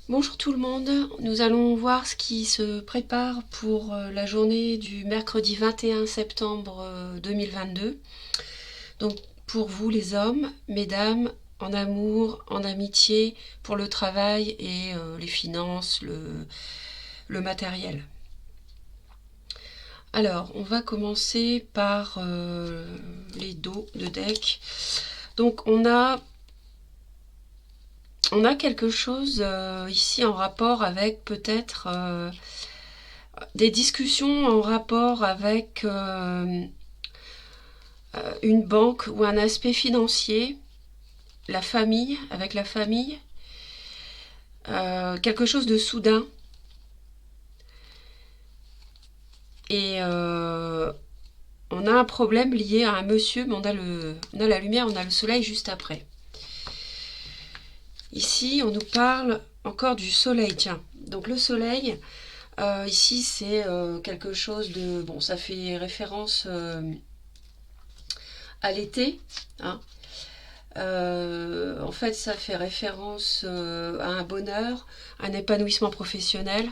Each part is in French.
Bonjour tout le monde, nous allons voir ce qui se prépare pour la journée du mercredi 21 septembre 2022. Donc pour vous les hommes, mesdames, en amour, en amitié, pour le travail et les finances, le matériel. Alors on va commencer par les dos de deck. Donc on a quelque chose ici en rapport avec peut-être des discussions en rapport avec une banque ou un aspect financier, la famille, avec la famille, quelque chose de soudain. Et on a un problème lié à un monsieur, mais on a la lumière, on a le soleil juste après. Ici, on nous parle encore du soleil, tiens. Donc le soleil, ici, c'est quelque chose de... Bon, ça fait référence à l'été, hein. En fait, ça fait référence à un bonheur, un épanouissement professionnel.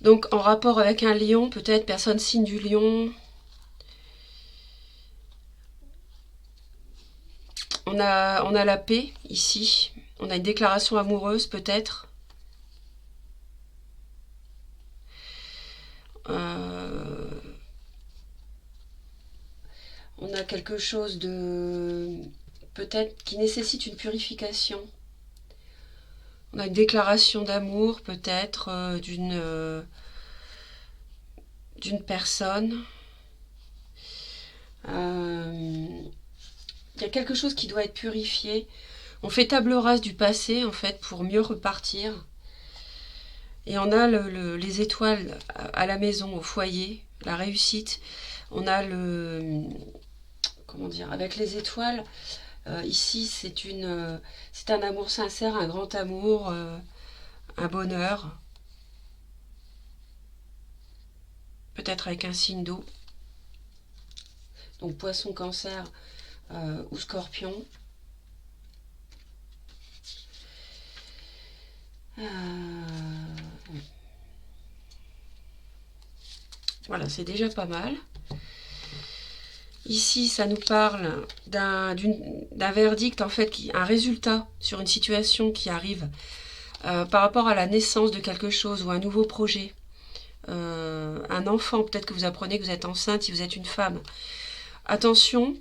Donc, en rapport avec un lion, peut-être, personne signe du lion. On a la paix, ici. On a une déclaration amoureuse, peut-être. Euh, on a quelque chose de... peut-être qui nécessite une purification. On a une déclaration d'amour, peut-être, d'une personne. Il y a quelque chose qui doit être purifié. On fait table rase du passé, en fait, pour mieux repartir. Et on a les étoiles à la maison, au foyer, la réussite. On a le... Comment dire? Avec les étoiles, ici, c'est un amour sincère, un grand amour, un bonheur. Peut-être avec un signe d'eau. Donc poisson, cancer ou scorpion. Voilà, c'est déjà pas mal. Ici, ça nous parle d'un verdict, en fait, un résultat sur une situation qui arrive par rapport à la naissance de quelque chose ou un nouveau projet. Un enfant, peut-être que vous apprenez que vous êtes enceinte si vous êtes une femme. Attention,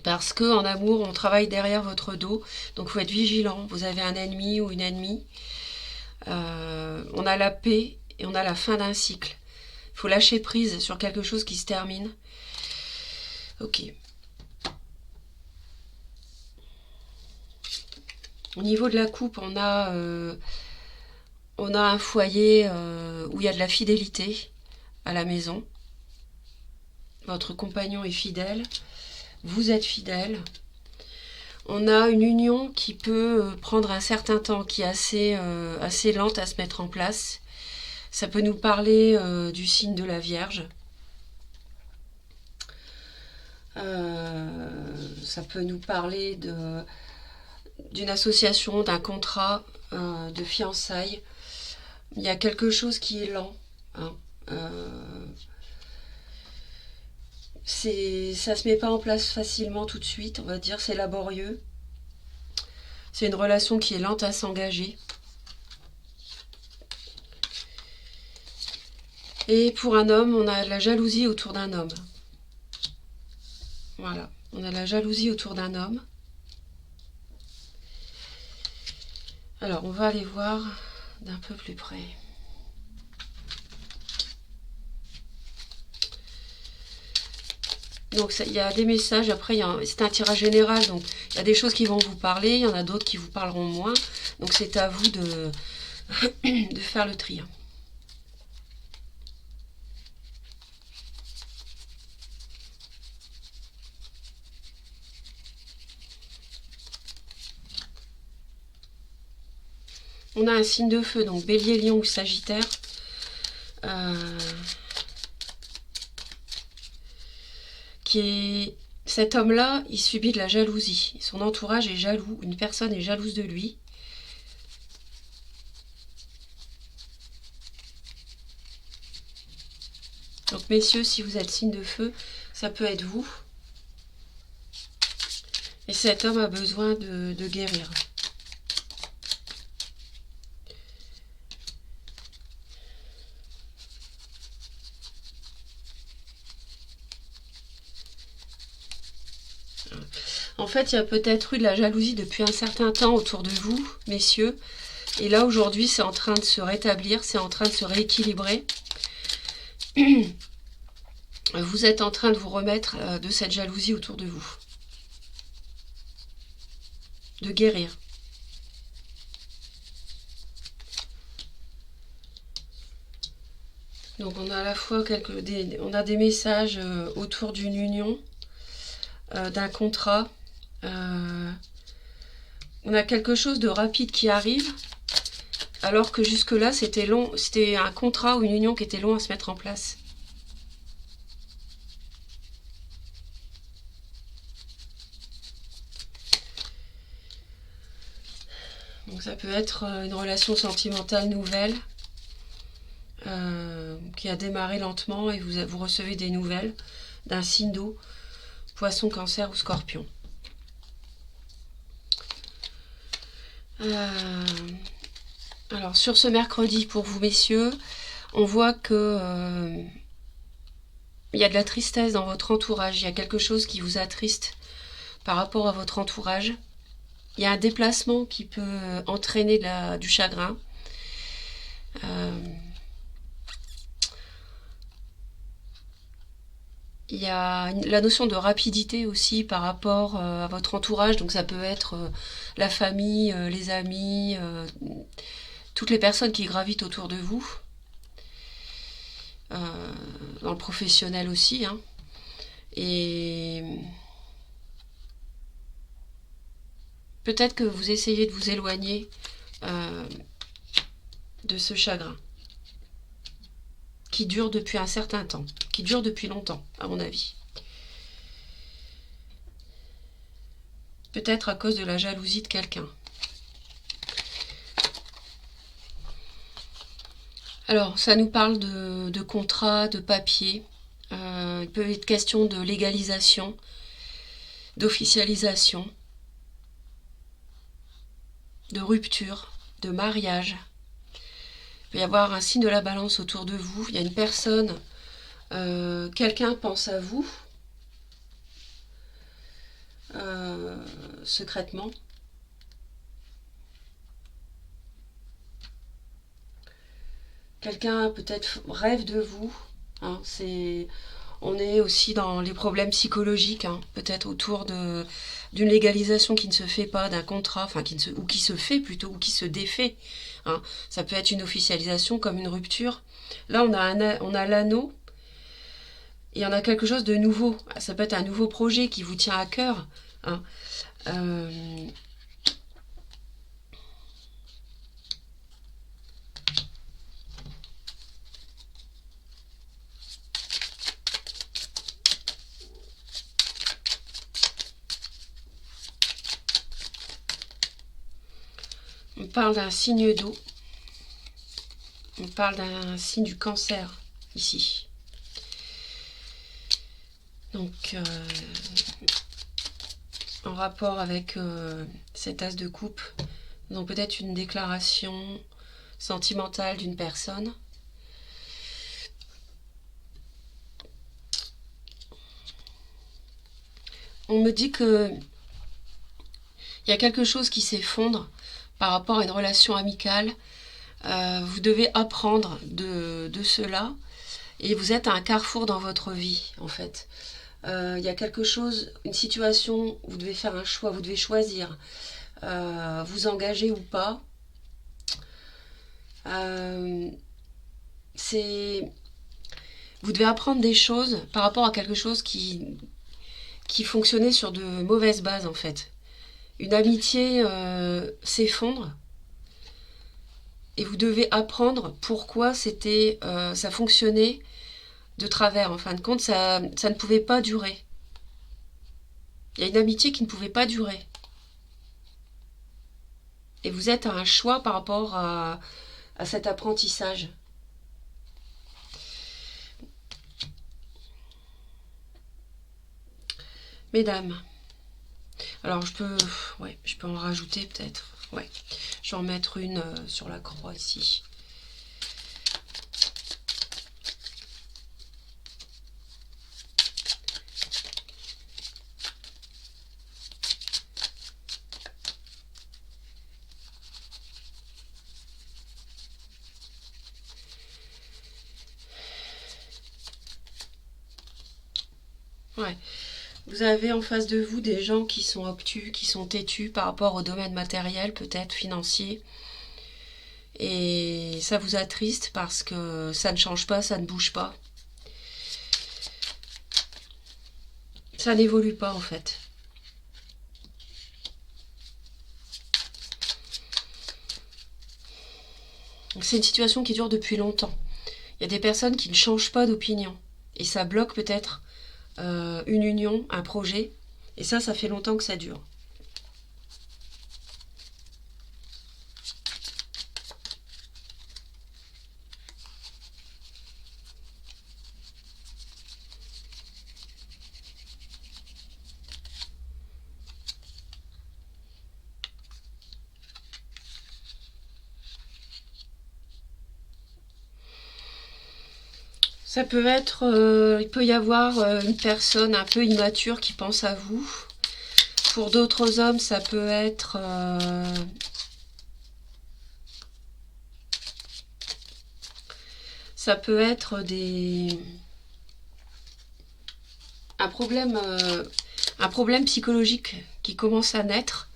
parce que en amour, on travaille derrière votre dos, donc il faut être vigilant. Vous avez un ennemi ou une ennemie. On a la paix et on a la fin d'un cycle. Il faut lâcher prise sur quelque chose qui se termine. Ok. Au niveau de la coupe, on a un foyer où il y a de la fidélité à la maison. Votre compagnon est fidèle, vous êtes fidèle. On a une union qui peut prendre un certain temps, qui est assez lente à se mettre en place. Ça peut nous parler du signe de la Vierge. Ça peut nous parler d'une association, d'un contrat, de fiançailles. Il y a quelque chose qui est lent, hein. Ça se met pas en place facilement tout de suite, on va dire, c'est laborieux. C'est une relation qui est lente à s'engager. Et pour un homme, on a de la jalousie autour d'un homme. Voilà, on a de la jalousie autour d'un homme. Alors, on va aller voir d'un peu plus près. Donc il y a des messages, après c'est un tirage général, donc il y a des choses qui vont vous parler, il y en a d'autres qui vous parleront moins. Donc c'est à vous de faire le tri. On a un signe de feu, donc Bélier, Lion ou Sagittaire. Cet homme-là, il subit de la jalousie. Son entourage est jaloux, une personne est jalouse de lui. Donc messieurs, si vous êtes signe de feu, ça peut être vous. Et cet homme a besoin de guérir. En fait, il y a peut-être eu de la jalousie depuis un certain temps autour de vous, messieurs. Et là, aujourd'hui, c'est en train de se rétablir, c'est en train de se rééquilibrer. Vous êtes en train de vous remettre de cette jalousie autour de vous. De guérir. Donc on a à la fois on a des messages autour d'une union, d'un contrat. On a quelque chose de rapide qui arrive, alors que jusque-là c'était long, c'était un contrat ou une union qui était long à se mettre en place. Donc ça peut être une relation sentimentale nouvelle qui a démarré lentement et vous recevez des nouvelles d'un signe d'eau, poisson, cancer ou scorpion. Alors sur ce mercredi pour vous messieurs, on voit que il y a de la tristesse dans votre entourage, il y a quelque chose qui vous attriste par rapport à votre entourage. Il y a un déplacement qui peut entraîner du chagrin. Il y a la notion de rapidité aussi par rapport à votre entourage. Donc ça peut être la famille, les amis, toutes les personnes qui gravitent autour de vous. Dans le professionnel aussi. Hein. Et peut-être que vous essayez de vous éloigner de ce chagrin qui dure depuis un certain temps, qui dure depuis longtemps, à mon avis. Peut-être à cause de la jalousie de quelqu'un. Alors, ça nous parle de contrat, de papier. Il peut être question de légalisation, d'officialisation, de rupture, de mariage. Il peut y avoir un signe de la balance autour de vous. Il y a une personne, quelqu'un pense à vous, secrètement. Quelqu'un peut-être rêve de vous. Hein, on est aussi dans les problèmes psychologiques, hein, peut-être autour d'une légalisation qui ne se fait pas, d'un contrat, enfin ou qui se fait plutôt, ou qui se défait. Hein. Ça peut être une officialisation comme une rupture. Là, on a l'anneau, et on a quelque chose de nouveau. Ça peut être un nouveau projet qui vous tient à cœur. Hein. On parle d'un signe d'eau. On parle d'un signe du cancer, ici. Donc, en rapport avec cet as de coupe, donc peut-être une déclaration sentimentale d'une personne. On me dit que il y a quelque chose qui s'effondre par rapport à une relation amicale. Vous devez apprendre de cela et vous êtes à un carrefour dans votre vie en fait. Il y a quelque chose, une situation où vous devez faire un choix, vous devez choisir, vous engager ou pas. Vous devez apprendre des choses par rapport à quelque chose qui fonctionnait sur de mauvaises bases en fait. Une amitié s'effondre et vous devez apprendre pourquoi ça fonctionnait de travers. En fin de compte, ça ne pouvait pas durer. Il y a une amitié qui ne pouvait pas durer. Et vous êtes à un choix par rapport à cet apprentissage. Mesdames, alors je peux en rajouter peut-être. Ouais, je vais en mettre une sur la croix ici. Ouais. Vous avez en face de vous des gens qui sont obtus, qui sont têtus par rapport au domaine matériel, peut-être financier. Et ça vous attriste parce que ça ne change pas, ça ne bouge pas. Ça n'évolue pas en fait. C'est une situation qui dure depuis longtemps. Il y a des personnes qui ne changent pas d'opinion. Et ça bloque peut-être une union, un projet. Et ça fait longtemps que ça dure. Ça peut être, il peut y avoir une personne un peu immature qui pense à vous. Pour d'autres hommes, ça peut être un problème psychologique qui commence à naître.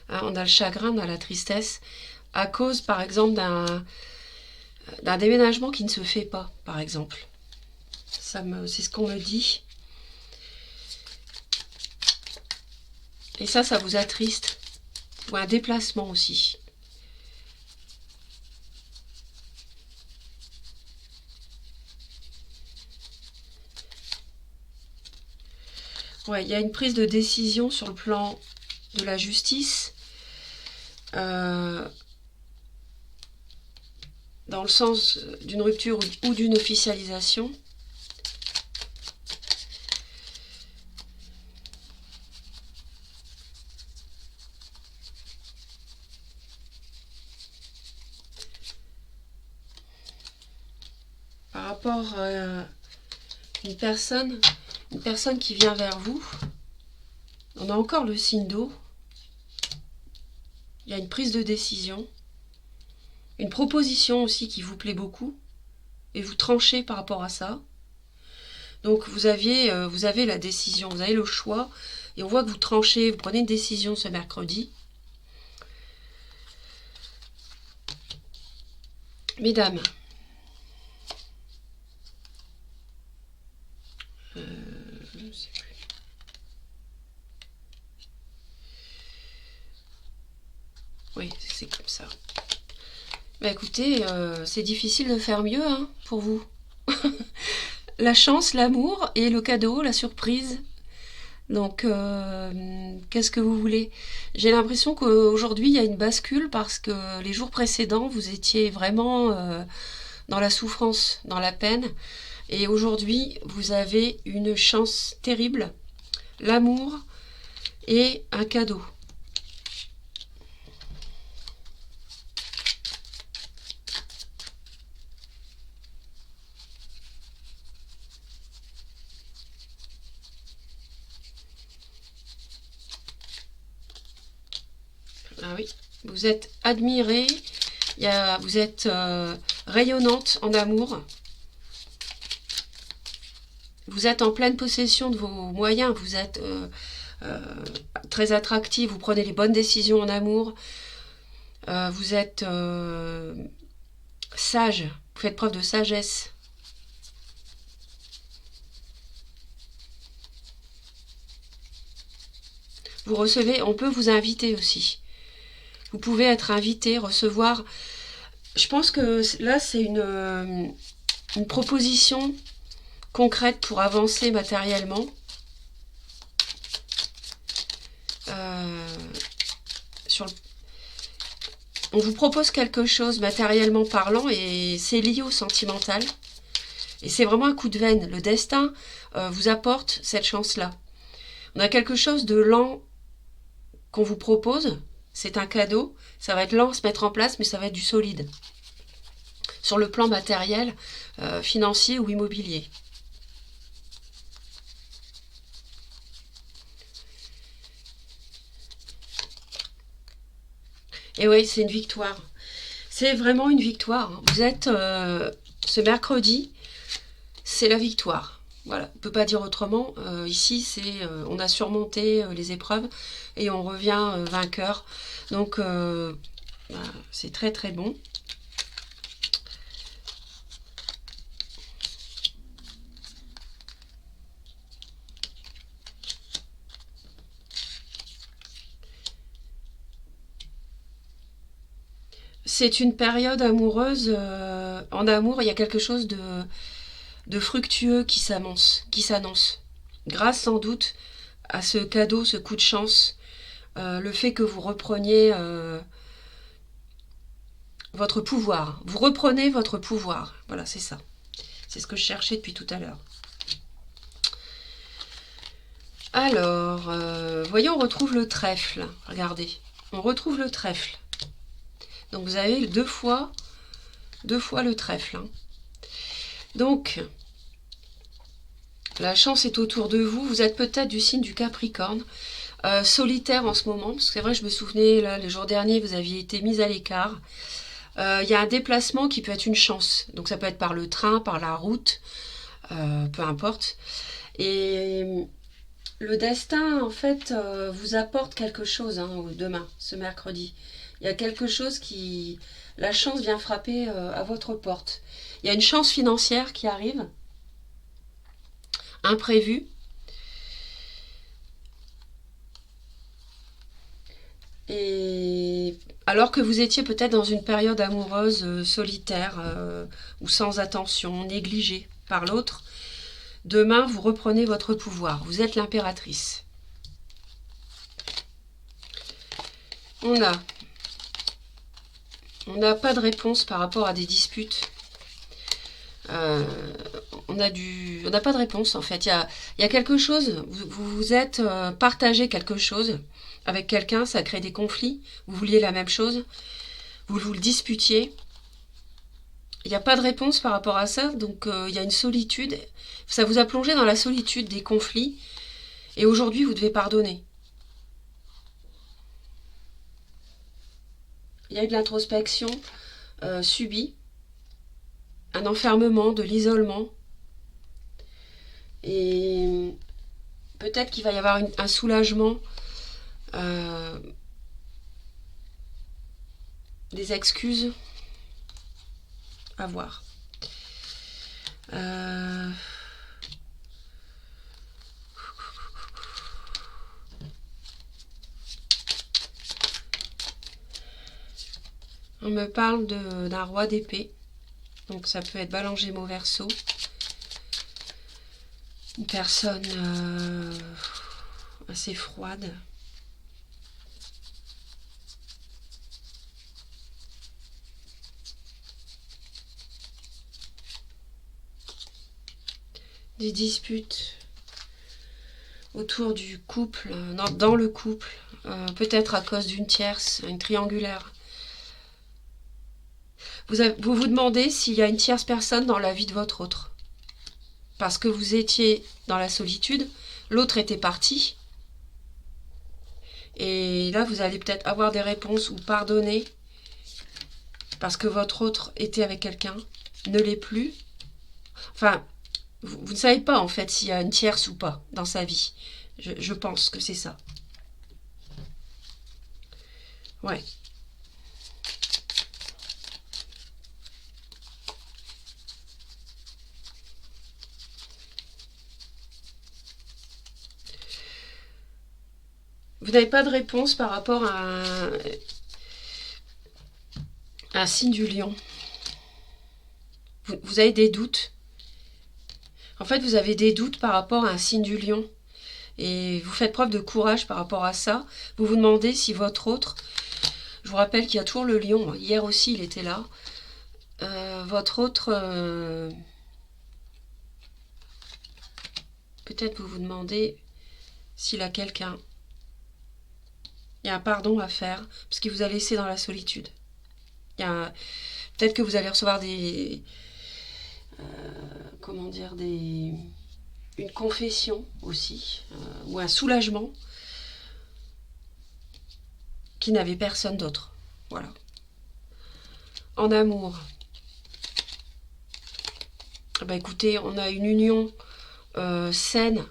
Hein, on a le chagrin, on a la tristesse, à cause par exemple d'un déménagement qui ne se fait pas, par exemple. C'est ce qu'on me dit. Et ça vous attriste. Ou un déplacement aussi. Ouais, il y a une prise de décision sur le plan de la justice. Dans le sens d'une rupture ou d'une officialisation. Par rapport à une personne qui vient vers vous, on a encore le signe d'eau. Il y a une prise de décision, une proposition aussi qui vous plaît beaucoup, et vous tranchez par rapport à ça. Donc vous avez la décision, vous avez le choix, et on voit que vous tranchez, vous prenez une décision ce mercredi. Mesdames, je sais plus. Oui, c'est comme ça. Bah écoutez, c'est difficile de faire mieux hein, pour vous. La chance, l'amour et le cadeau, la surprise. Donc, qu'est-ce que vous voulez? J'ai l'impression qu'aujourd'hui, il y a une bascule parce que les jours précédents, vous étiez vraiment dans la souffrance, dans la peine. Et aujourd'hui, vous avez une chance terrible, l'amour et un cadeau. Ah oui, vous êtes admirée, vous êtes rayonnante en amour. Vous êtes en pleine possession de vos moyens, vous êtes très attractif, vous prenez les bonnes décisions en amour, vous êtes sage, vous faites preuve de sagesse. Vous recevez, on peut vous inviter aussi. Vous pouvez être invité, recevoir. Je pense que là, c'est une proposition concrète pour avancer matériellement. On vous propose quelque chose matériellement parlant et c'est lié au sentimental. Et c'est vraiment un coup de veine. Le destin vous apporte cette chance-là. On a quelque chose de lent qu'on vous propose. C'est un cadeau. Ça va être lent à se mettre en place, mais ça va être du solide. Sur le plan matériel, financier ou immobilier. Et oui, c'est une victoire. C'est vraiment une victoire. Vous êtes, ce mercredi, c'est la victoire. Voilà, on ne peut pas dire autrement. Ici, on a surmonté les épreuves et on revient vainqueur. Donc, c'est très très bon. C'est une période amoureuse. En amour, il y a quelque chose de fructueux qui s'annonce. Grâce sans doute à ce cadeau, ce coup de chance, le fait que vous repreniez votre pouvoir. Vous reprenez votre pouvoir. Voilà, c'est ça. C'est ce que je cherchais depuis tout à l'heure. Alors, voyons, on retrouve le trèfle. Regardez, on retrouve le trèfle. Donc vous avez deux fois le trèfle. Hein. Donc, la chance est autour de vous. Vous êtes peut-être du signe du Capricorne. Solitaire en ce moment. Parce que c'est vrai, je me souvenais, là, les jours derniers, vous aviez été mise à l'écart. Il y a un déplacement qui peut être une chance. Donc ça peut être par le train, par la route, peu importe. Et le destin, en fait, vous apporte quelque chose demain, ce mercredi. Il y a quelque chose qui... La chance vient frapper à votre porte. Il y a une chance financière qui arrive, imprévue. Et alors que vous étiez peut-être dans une période amoureuse solitaire ou sans attention, négligée par l'autre, demain vous reprenez votre pouvoir. Vous êtes l'impératrice. On n'a pas de réponse par rapport à des disputes. On n'a pas de réponse en fait. Il y a quelque chose, vous vous êtes partagé quelque chose avec quelqu'un, ça crée des conflits. Vous vouliez la même chose, vous le disputiez. Il n'y a pas de réponse par rapport à ça, donc il y a une solitude. Ça vous a plongé dans la solitude des conflits. Et aujourd'hui, vous devez pardonner. Il y a eu de l'introspection subie, un enfermement, de l'isolement. Et peut-être qu'il va y avoir un soulagement, des excuses à voir. On me parle d'un roi d'épée. Donc ça peut être Balance Gémeaux Verseau. Une personne assez froide. Des disputes autour du couple, dans le couple, peut-être à cause d'une tierce, une triangulaire. Vous vous demandez s'il y a une tierce personne dans la vie de votre autre. Parce que vous étiez dans la solitude, l'autre était parti. Et là, vous allez peut-être avoir des réponses ou pardonner parce que votre autre était avec quelqu'un, ne l'est plus. Enfin, vous ne savez pas en fait s'il y a une tierce ou pas dans sa vie. Je pense que c'est ça. Ouais. Vous n'avez pas de réponse par rapport à un signe du lion. Vous avez des doutes. En fait, vous avez des doutes par rapport à un signe du lion. Et vous faites preuve de courage par rapport à ça. Vous vous demandez si votre autre... Je vous rappelle qu'il y a toujours le lion. Hier aussi, il était là. Votre autre... peut-être vous vous demandez s'il a quelqu'un. Il y a un pardon à faire, parce qu'il vous a laissé dans la solitude. Peut-être que vous allez recevoir des... comment dire, une confession aussi, ou un soulagement qui n'avait personne d'autre. Voilà. En amour, bah écoutez, on a une union saine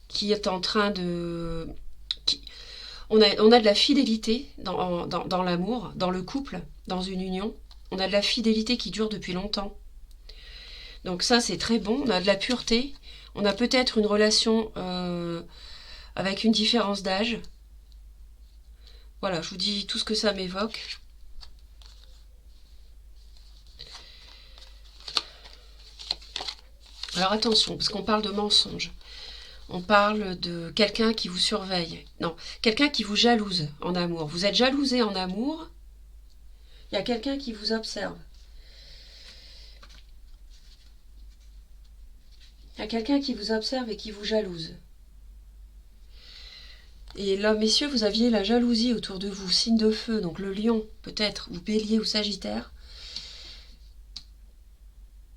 qui est en train de... On a de la fidélité dans l'amour, dans le couple, dans une union. On a de la fidélité qui dure depuis longtemps. Donc ça, c'est très bon. On a de la pureté. On a peut-être une relation avec une différence d'âge. Voilà, je vous dis tout ce que ça m'évoque. Alors attention, parce qu'on parle de mensonge. On parle de quelqu'un qui vous surveille. Non, quelqu'un qui vous jalouse en amour. Vous êtes jalousé en amour. Il y a quelqu'un qui vous observe. Il y a quelqu'un qui vous observe et qui vous jalouse. Et là, messieurs, vous aviez la jalousie autour de vous, signe de feu, donc le lion peut-être, ou bélier ou sagittaire.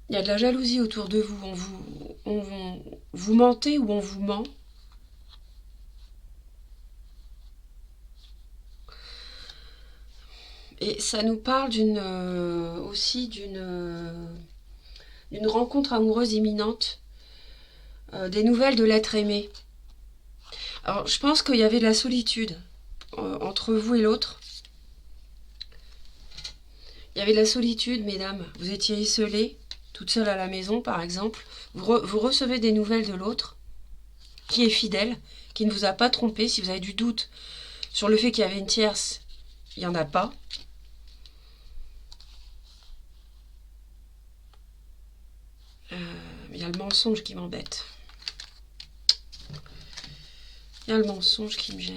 Il y a de la jalousie autour de vous, vous mentez ou on vous ment. Et ça nous parle aussi d'une rencontre amoureuse imminente, des nouvelles de l'être aimé. Alors, je pense qu'il y avait de la solitude entre vous et l'autre. Il y avait de la solitude, mesdames. Vous étiez isolées, toute seule à la maison, par exemple. Vous recevez des nouvelles de l'autre, qui est fidèle, qui ne vous a pas trompé. Si vous avez du doute sur le fait qu'il y avait une tierce, il n'y en a pas. Il y a le mensonge qui m'embête. Il y a le mensonge qui me gêne.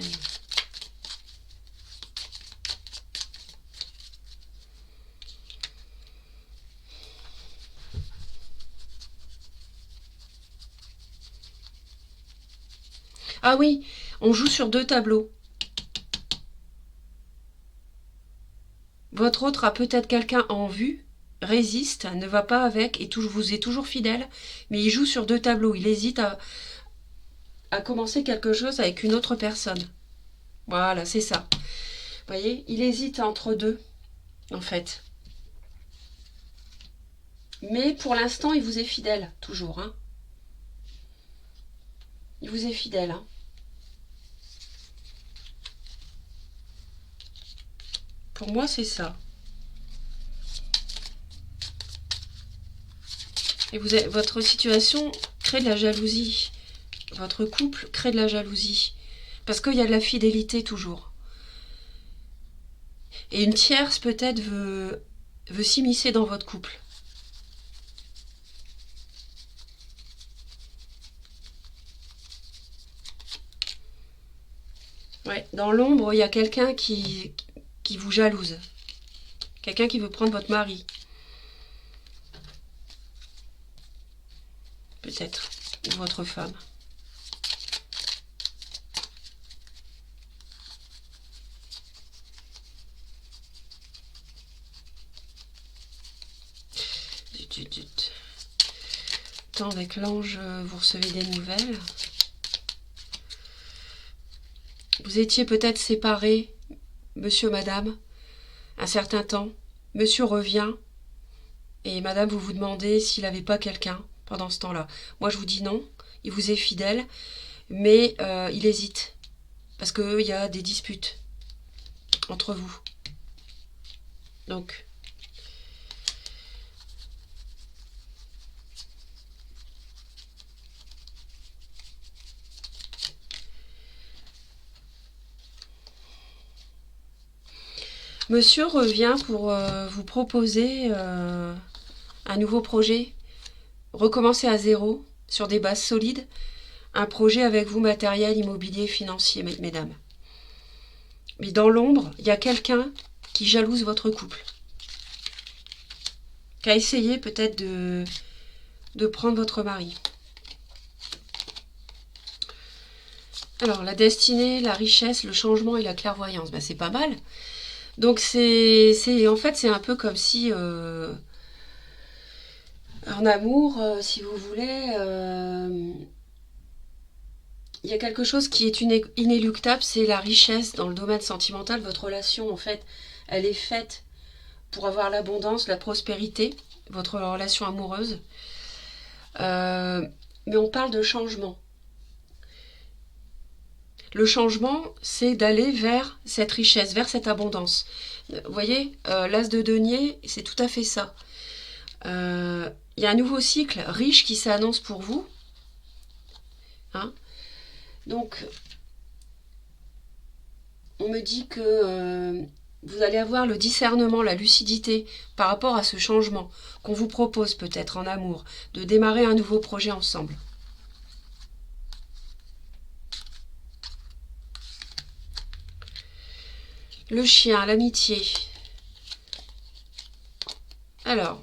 Ah oui, on joue sur 2 tableaux. Votre autre a peut-être quelqu'un en vue, résiste, ne va pas avec et vous est toujours fidèle, mais il joue sur 2 tableaux. Il hésite à commencer quelque chose avec une autre personne. Voilà, c'est ça. Vous voyez, il hésite entre deux, en fait. Mais pour l'instant, il vous est fidèle, toujours. Hein. Il vous est fidèle. Hein. Pour moi, c'est ça. Et votre situation crée de la jalousie. Votre couple crée de la jalousie. Parce qu'il y a de la fidélité toujours. Et une tierce peut-être veut s'immiscer dans votre couple. Ouais, dans l'ombre, il y a quelqu'un qui vous jalouse. Quelqu'un qui veut prendre votre mari. Peut-être. Ou votre femme. Tant avec l'ange, vous recevez des nouvelles. Vous étiez peut-être séparés, monsieur, madame, un certain temps. Monsieur revient et madame, vous vous demandez s'il n'avait pas quelqu'un pendant ce temps-là. Moi, je vous dis non, il vous est fidèle, mais il hésite parce qu'il y a des disputes entre vous. Donc, monsieur revient pour vous proposer un nouveau projet, recommencer à zéro, sur des bases solides, un projet avec vous matériel, immobilier, financier, mesdames. Mais dans l'ombre, il y a quelqu'un qui jalouse votre couple, qui a essayé peut-être de prendre votre mari. Alors, la destinée, la richesse, le changement et la clairvoyance, bah, c'est pas mal. Donc, en fait, c'est un peu comme si, en amour, si vous voulez, il y a quelque chose qui est inéluctable, c'est la richesse dans le domaine sentimental. Votre relation, en fait, elle est faite pour avoir l'abondance, la prospérité, votre relation amoureuse. Mais on parle de changement. Le changement, c'est d'aller vers cette richesse, vers cette abondance. Vous voyez, l'as de denier, c'est tout à fait ça. Il y a un nouveau cycle riche qui s'annonce pour vous. Hein. Donc, on me dit que vous allez avoir le discernement, la lucidité par rapport à ce changement qu'on vous propose peut-être en amour, de démarrer un nouveau projet ensemble. Le chien, l'amitié. Alors,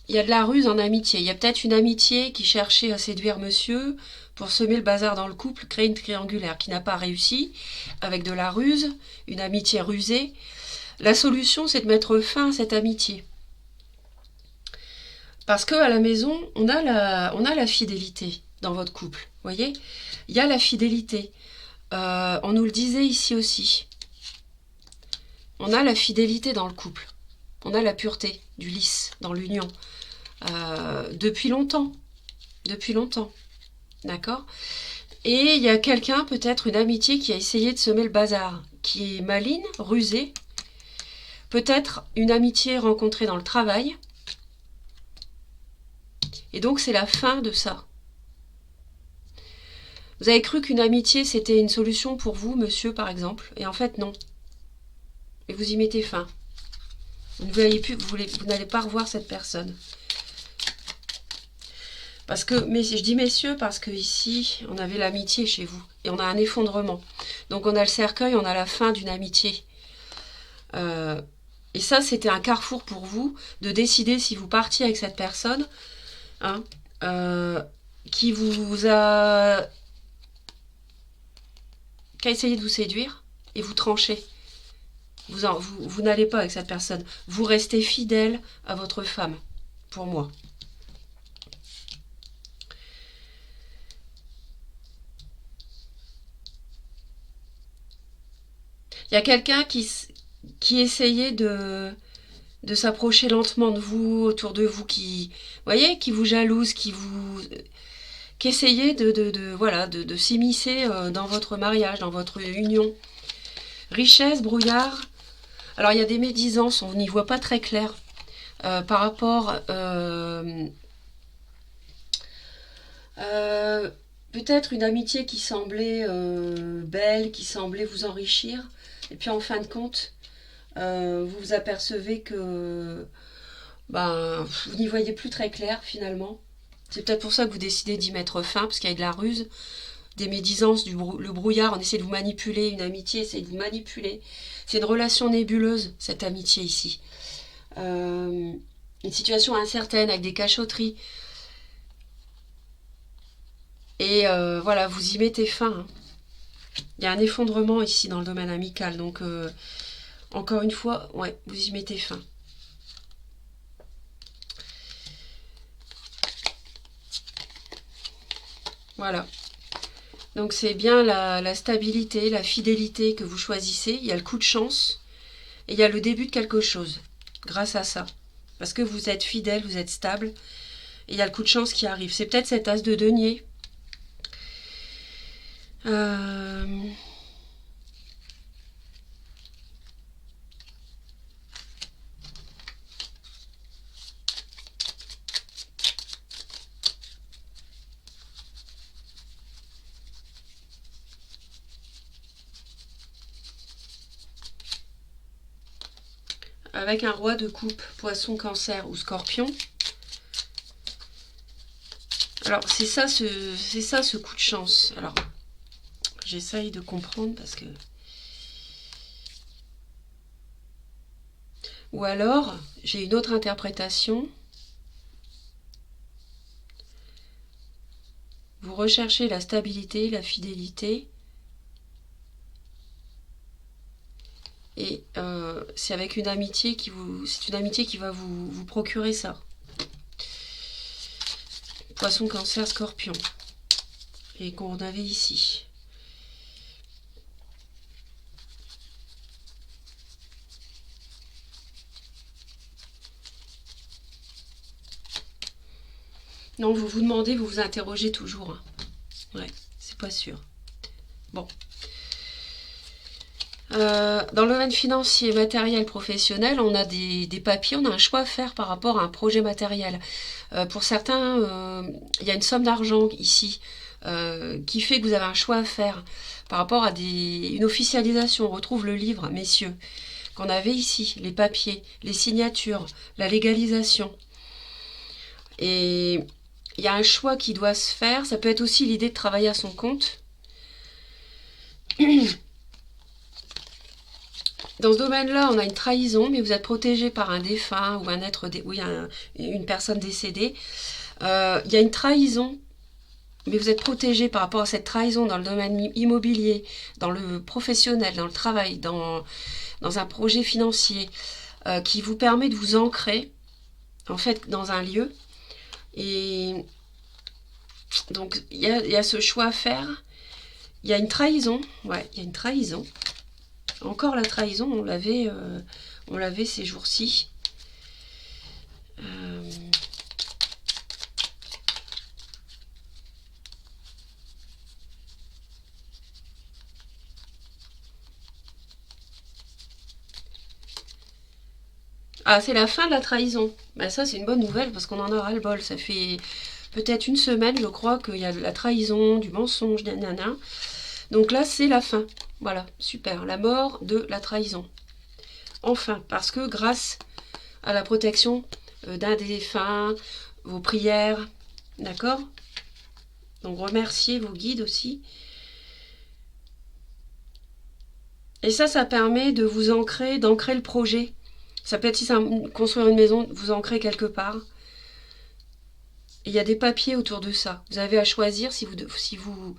il y a de la ruse en amitié. Il y a peut-être une amitié qui cherchait à séduire monsieur pour semer le bazar dans le couple, créer une triangulaire qui n'a pas réussi, avec de la ruse, une amitié rusée. La solution, c'est de mettre fin à cette amitié. Parce qu'à la maison, on a la fidélité dans votre couple. Vous voyez, il y a la fidélité. On nous le disait ici aussi. On a la fidélité dans le couple. On a la pureté du lys dans l'union. Depuis longtemps. Depuis longtemps. D'accord ? Et il y a quelqu'un, peut-être une amitié, qui a essayé de semer le bazar, qui est maligne, rusée. Peut-être une amitié rencontrée dans le travail. Et donc c'est la fin de ça. Vous avez cru qu'une amitié, c'était une solution pour vous, monsieur, par exemple. Et en fait, non. Et vous y mettez fin. Vous ne voyez plus, vous n'allez pas revoir cette personne. Parce que, mais je dis messieurs, parce que ici, on avait l'amitié chez vous. Et on a un effondrement. Donc on a le cercueil, on a la fin d'une amitié. Et ça, c'était un carrefour pour vous, de décider si vous partiez avec cette personne, hein, qui a essayé de vous séduire, et vous tranchez. Vous n'allez pas avec cette personne. Vous restez fidèle à votre femme, pour moi. Il y a quelqu'un qui essayait de s'approcher lentement de vous, autour de vous, qui vous jalouse, qui essayait de s'immiscer dans votre mariage, dans votre union. Richesse, brouillard. Alors il y a des médisances, on n'y voit pas très clair par rapport peut-être une amitié qui semblait belle, qui semblait vous enrichir, et puis en fin de compte, vous vous apercevez que vous n'y voyez plus très clair finalement. C'est peut-être pour ça que vous décidez d'y mettre fin, parce qu'il y a de la ruse, des médisances, le brouillard, on essaie de vous manipuler, une amitié essaie de vous manipuler. C'est une relation nébuleuse, cette amitié ici. Une situation incertaine, avec des cachotteries. Et voilà, vous y mettez fin. Hein. Il y a un effondrement ici dans le domaine amical, donc encore une fois, ouais, vous y mettez fin. Voilà. Donc c'est bien la stabilité, la fidélité que vous choisissez. Il y a le coup de chance et il y a le début de quelque chose grâce à ça. Parce que vous êtes fidèle, vous êtes stable et il y a le coup de chance qui arrive. C'est peut-être cet as de denier. Avec un roi de coupe, poisson, cancer ou scorpion. Alors c'est ça ce coup de chance. Alors j'essaye de comprendre parce que... Ou alors j'ai une autre interprétation. Vous recherchez la stabilité, la fidélité Et c'est avec une amitié c'est une amitié qui va vous procurer ça. Poisson, Cancer, Scorpion. Et qu'on avait ici. Non, vous vous demandez, vous vous interrogez toujours. Hein. Ouais, c'est pas sûr. Bon. Dans le domaine financier, matériel, professionnel, on a des papiers, on a un choix à faire par rapport à un projet matériel. Pour certains, il y a une somme d'argent ici qui fait que vous avez un choix à faire par rapport à une officialisation. On retrouve le livre, messieurs, qu'on avait ici, les papiers, les signatures, la légalisation. Et il y a un choix qui doit se faire. Ça peut être aussi l'idée de travailler à son compte. Dans ce domaine-là, on a une trahison, mais vous êtes protégé par un défunt ou un être, une personne décédée. Il y a une trahison, mais vous êtes protégé par rapport à cette trahison dans le domaine immobilier, dans le professionnel, dans le travail, dans un projet financier qui vous permet de vous ancrer, en fait, dans un lieu. Et donc, il y a ce choix à faire. Il y a une trahison, ouais, il y a une trahison. Encore la trahison, on l'avait ces jours-ci. Ah, c'est la fin de la trahison. Ben ça, c'est une bonne nouvelle parce qu'on en a ras-le-bol. Ça fait peut-être une semaine, je crois, qu'il y a de la trahison, du mensonge, nanana. Donc là, c'est la fin. Voilà, super. La mort de la trahison. Enfin, parce que grâce à la protection d'un des défunts, vos prières, d'accord? Donc remerciez vos guides aussi. Et ça permet de vous d'ancrer le projet. Ça peut être si c'est construire une maison, vous ancrer quelque part. Et il y a des papiers autour de ça. Vous avez à choisir si vous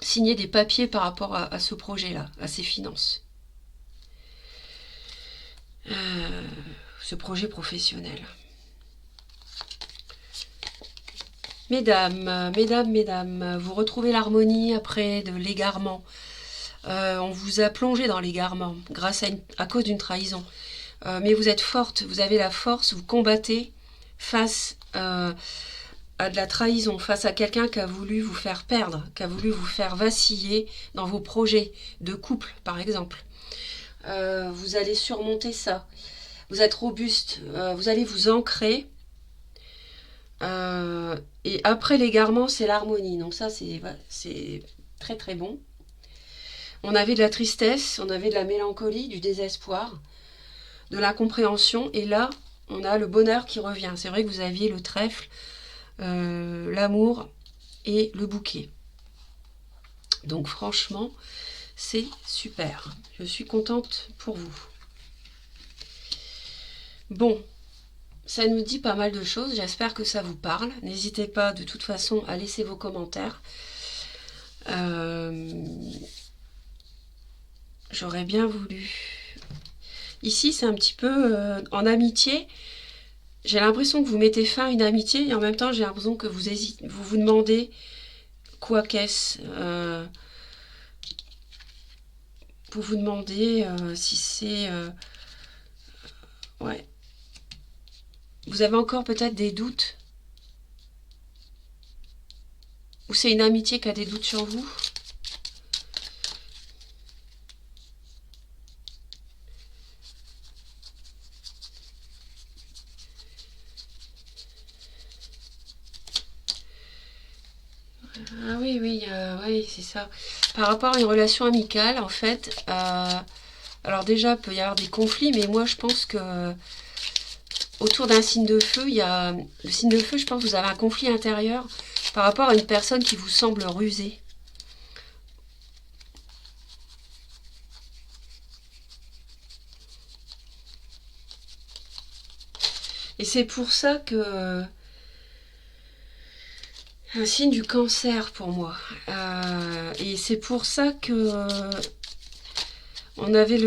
signez des papiers par rapport à ce projet-là, à ces finances. Ce projet professionnel. Mesdames, vous retrouvez l'harmonie après de l'égarement. On vous a plongé dans l'égarement à cause d'une trahison. Mais vous êtes forte, vous avez la force, vous combattez face à de la trahison, face à quelqu'un qui a voulu vous faire perdre, qui a voulu vous faire vaciller dans vos projets de couple, par exemple. Vous allez surmonter ça. Vous êtes robuste, vous allez vous ancrer. Et après l'égarement, c'est l'harmonie. Donc ça, c'est très très bon. On avait de la tristesse, on avait de la mélancolie, du désespoir, de l'incompréhension. Et là, on a le bonheur qui revient. C'est vrai que vous aviez le trèfle, l'amour et le bouquet. Donc franchement, c'est super. Je suis contente pour vous. Bon, ça nous dit pas mal de choses. J'espère que ça vous parle. N'hésitez pas de toute façon à laisser vos commentaires. J'aurais bien voulu. Ici, c'est un petit peu en amitié. J'ai l'impression que vous mettez fin à une amitié et en même temps, j'ai l'impression que vous hésitez, vous demandez quoi qu'est-ce. Vous vous demandez si c'est... ouais. Vous avez encore peut-être des doutes. Ou c'est une amitié qui a des doutes sur vous. Ah oui, oui, c'est ça. Par rapport à une relation amicale, en fait, alors déjà, il peut y avoir des conflits, mais moi, je pense que autour d'un signe de feu, il y a le signe de feu, je pense que vous avez un conflit intérieur par rapport à une personne qui vous semble rusée. Et c'est pour ça que un signe du cancer pour moi. Et c'est pour ça que On avait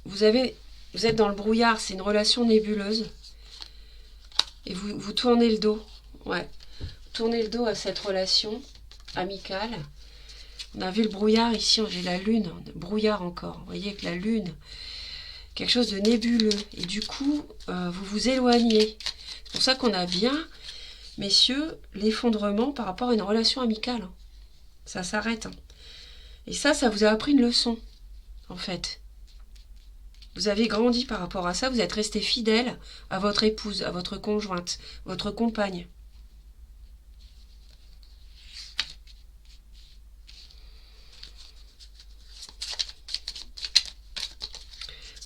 vous êtes dans le brouillard, c'est une relation nébuleuse. Et vous tournez le dos. Ouais. Vous tournez le dos à cette relation amicale. On a vu le brouillard ici, j'ai la lune, brouillard encore. Vous voyez, avec la lune, quelque chose de nébuleux. Et du coup, vous vous éloignez. C'est pour ça qu'on a bien, messieurs, l'effondrement par rapport à une relation amicale. Ça s'arrête. Et ça vous a appris une leçon, en fait. Vous avez grandi par rapport à ça, vous êtes resté fidèle à votre épouse, à votre conjointe, votre compagne.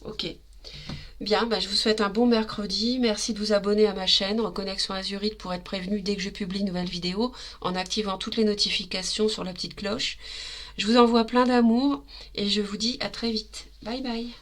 Ok. Bien, je vous souhaite un bon mercredi. Merci de vous abonner à ma chaîne Reconnexion Azurite pour être prévenu dès que je publie une nouvelle vidéo en activant toutes les notifications sur la petite cloche. Je vous envoie plein d'amour et je vous dis à très vite. Bye bye.